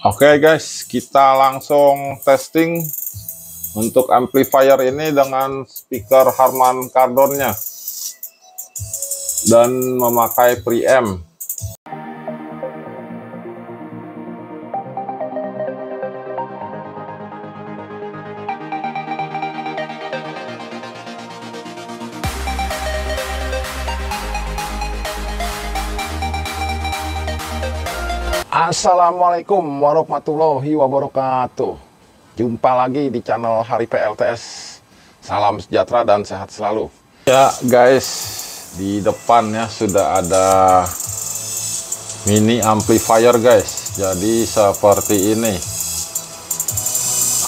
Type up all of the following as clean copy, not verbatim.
Oke guys, kita langsung testing untuk amplifier ini dengan speaker Harman Kardonnya dan memakai preamp. Assalamualaikum warahmatullahi wabarakatuh. Jumpa lagi di channel Hari PLTS. Salam sejahtera dan sehat selalu. Ya guys, di depan ya sudah ada mini amplifier guys. Jadi seperti ini.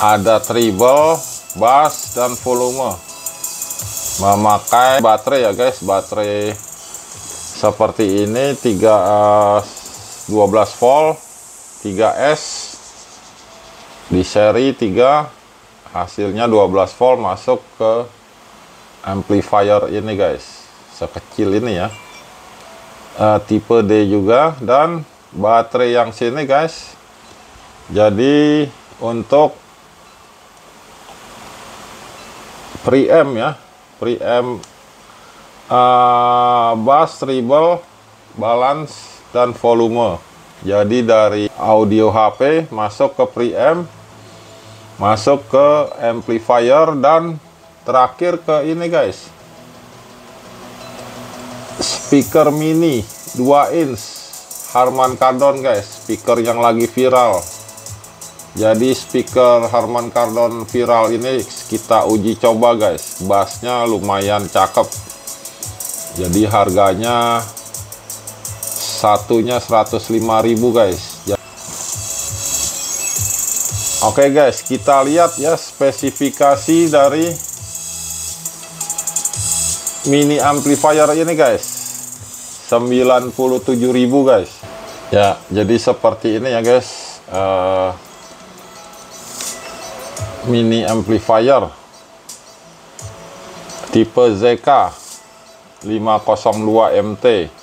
Ada treble, bass dan volume. Memakai baterai ya guys, baterai seperti ini 12 volt 3S di seri 3, hasilnya 12 volt masuk ke amplifier ini guys, sekecil ini ya, tipe D juga, dan baterai yang sini guys. Jadi untuk preamp ya, preamp bass, treble, balance dan volume. Jadi dari audio HP masuk ke preamp, masuk ke amplifier, dan terakhir ke ini guys, speaker mini 2 inch Harman Kardon guys, speaker yang lagi viral. Jadi speaker Harman Kardon viral ini kita uji coba guys, bassnya lumayan cakep. Jadi harganya satunya 105.000 guys. Oke guys, kita lihat ya spesifikasi dari mini amplifier ini guys. 97.000 guys. Ya, jadi seperti ini ya guys. Mini amplifier tipe ZK 502 MT.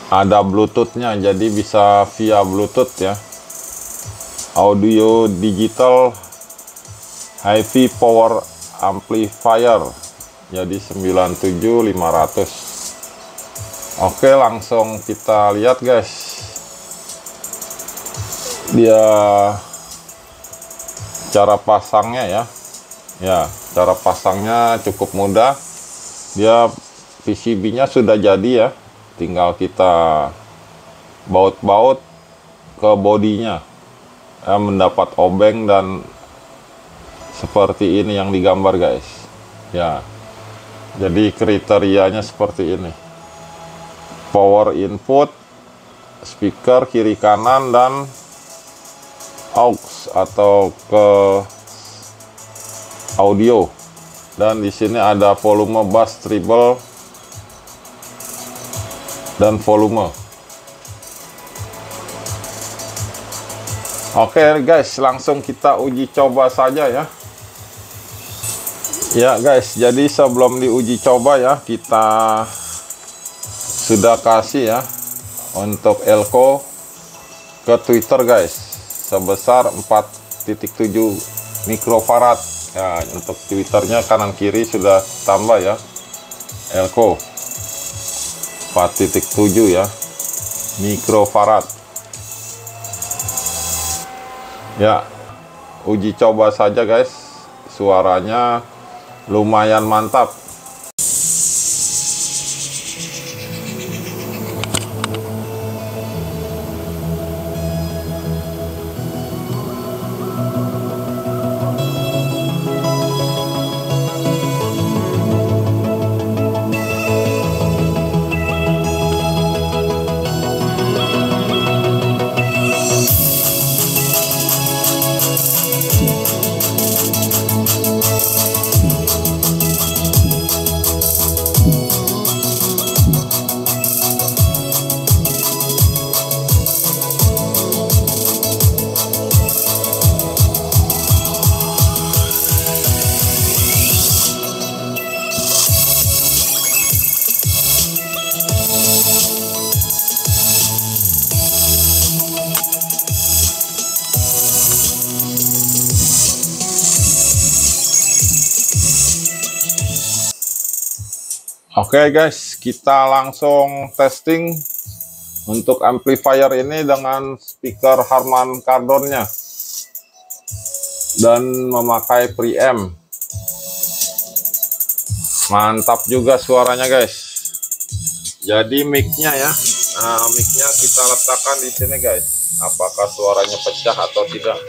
Ada bluetoothnya, jadi bisa via bluetooth ya. Audio digital heavy power amplifier, jadi 97.500. Oke, langsung kita lihat guys. Dia cara pasangnya ya. Ya, cara pasangnya cukup mudah. Dia PCB-nya sudah jadi ya. Tinggal kita baut-baut ke bodinya, mendapat obeng dan seperti ini yang digambar guys ya. Jadi kriterianya seperti ini: power input, speaker kiri kanan, dan aux atau ke audio. Dan di sini ada volume bass, treble, dan volume. Oke guys, langsung kita uji coba saja ya. Ya guys, jadi sebelum diuji coba ya, kita sudah kasih ya untuk elko ke tweeter guys sebesar 4.7 mikrofarad ya. Untuk tweeternya kanan kiri sudah tambah ya, elko 4.7 ya, mikrofarad. Ya, uji coba saja guys. Suaranya lumayan mantap. Oke guys, kita langsung testing untuk amplifier ini dengan speaker Harman Kardonnya dan memakai preamp. Mantap juga suaranya guys. Jadi micnya ya, micnya kita letakkan di sini guys. Apakah suaranya pecah atau tidak?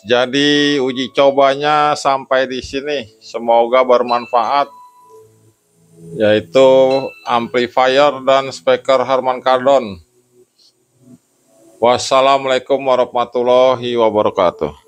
Jadi uji cobanya sampai di sini. Semoga bermanfaat, yaitu amplifier dan speaker Harman Kardon. Wassalamualaikum warahmatullahi wabarakatuh.